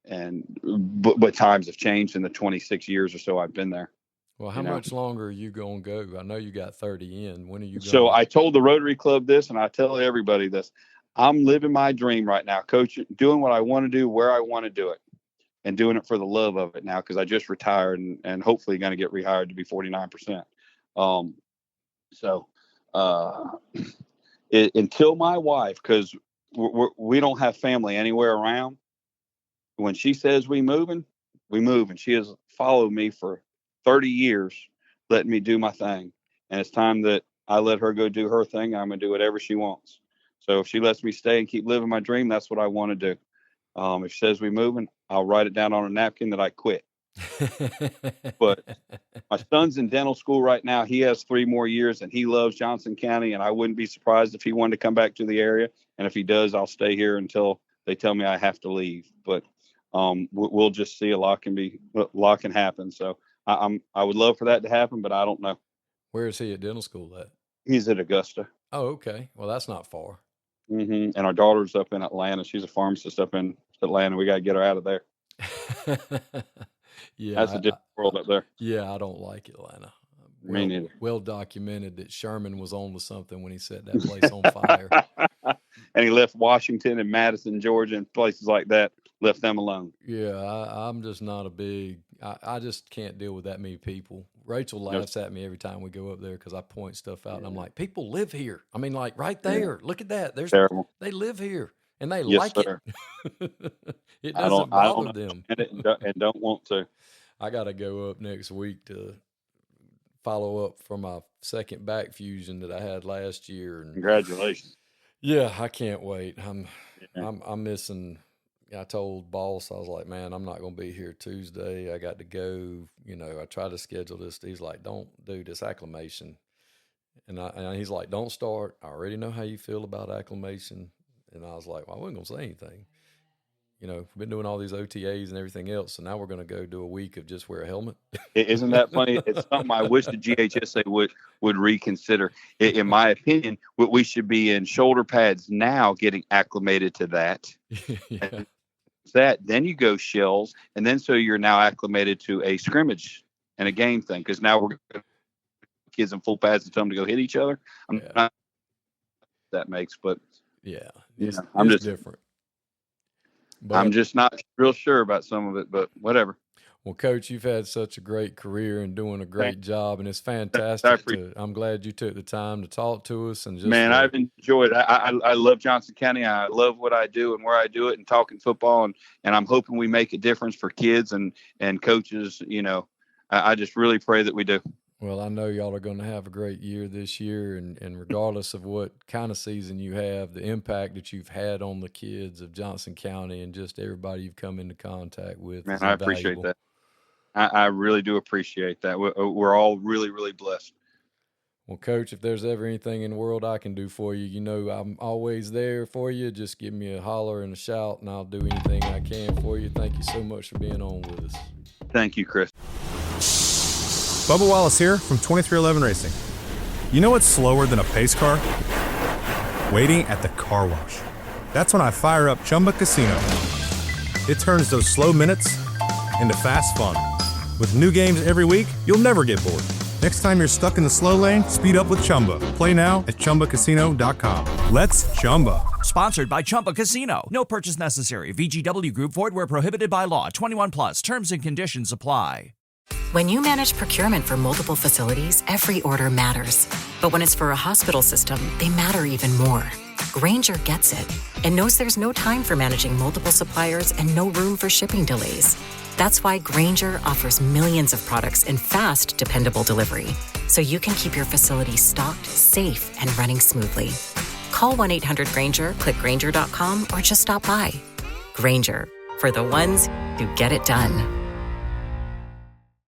But times have changed in the 26 years or so I've been there. Well, how much longer are you going to go? I know you got 30 in. When are you going? So I told the Rotary Club this, and I tell everybody this. I'm living my dream right now, Coach, doing what I want to do, where I want to do it, and doing it for the love of it now, because I just retired and hopefully going to get rehired to be 49%. Until my wife, because we don't have family anywhere around, when she says we move, and she has followed me for 30 years, letting me do my thing. And it's time that I let her go do her thing. I'm going to do whatever she wants. So if she lets me stay and keep living my dream, that's what I want to do. If she says we moving, I'll write it down on a napkin that I quit. But my son's in dental school right now. He has 3 more years, and he loves Johnson County. And I wouldn't be surprised if he wanted to come back to the area. And if he does, I'll stay here until they tell me I have to leave. But we'll just see. A lot can happen. So I would love for that to happen, but I don't know. Where is he at dental school at? He's at Augusta. Oh, okay. Well, that's not far. And our daughter's up in Atlanta. She's a pharmacist up in Atlanta. We got to get her out of there. Yeah, that's a different world up there. Yeah, I don't like Atlanta. Me neither. Well documented that Sherman was on to something when he set that place on fire. And he left Washington and Madison, Georgia, and places like that. Left them alone. Yeah, I'm just not a big. I just can't deal with that many people. Rachel laughs at me every time we go up there because I point stuff out, and I'm like, people live here. I mean, like right there. Look at that. There's terrible. They live here, and they like sir. It. It doesn't bother them. And don't want to. I got to go up next week to follow up for my second back fusion that I had last year. And congratulations. Yeah, I can't wait. I'm missing. I told boss, I was like, man, I'm not going to be here Tuesday. I got to go. I tried to schedule this. He's like, don't do this acclimation. And he's like, don't start. I already know how you feel about acclimation. And I was like, well, I wasn't going to say anything. We've been doing all these OTAs and everything else. So now we're going to go do a week of just wear a helmet. Isn't that funny? It's something I wish the GHSA would reconsider. In my opinion, we should be in shoulder pads now, getting acclimated to that. Yeah. Then you go shells, and then so you're now acclimated to a scrimmage and a game thing, because now we're kids in full pads and tell them to go hit each other. I'm not that makes, but I'm just different. But I'm just not real sure about some of it, but whatever. Well, Coach, you've had such a great career and doing a great job, and it's fantastic. I'm glad you took the time to talk to us. And I've enjoyed it. I love Johnson County. I love what I do and where I do it, and talking football, and I'm hoping we make a difference for kids and coaches. I just really pray that we do. Well, I know y'all are going to have a great year this year, and regardless of what kind of season you have, the impact that you've had on the kids of Johnson County and just everybody you've come into contact with. Man, I appreciate that. I really do appreciate that. We're all really, really blessed. Well, Coach, if there's ever anything in the world I can do for you, I'm always there for you. Just give me a holler and a shout, and I'll do anything I can for you. Thank you so much for being on with us. Thank you, Chris. Bubba Wallace here from 2311 Racing. You know what's slower than a pace car? Waiting at the car wash. That's when I fire up Chumba Casino. It turns those slow minutes into fast fun. With new games every week, you'll never get bored. Next time you're stuck in the slow lane, speed up with Chumba. Play now at ChumbaCasino.com. Let's Chumba. Sponsored by Chumba Casino. No purchase necessary. VGW Group. Void where prohibited by law. 21 plus. Terms and conditions apply. When you manage procurement for multiple facilities, every order matters. But when it's for a hospital system, they matter even more. Grainger gets it and knows there's no time for managing multiple suppliers and no room for shipping delays. That's why Grainger offers millions of products in fast, dependable delivery, so you can keep your facility stocked, safe, and running smoothly. Call 1-800-GRAINGER, click Grainger.com, or just stop by. Grainger, for the ones who get it done.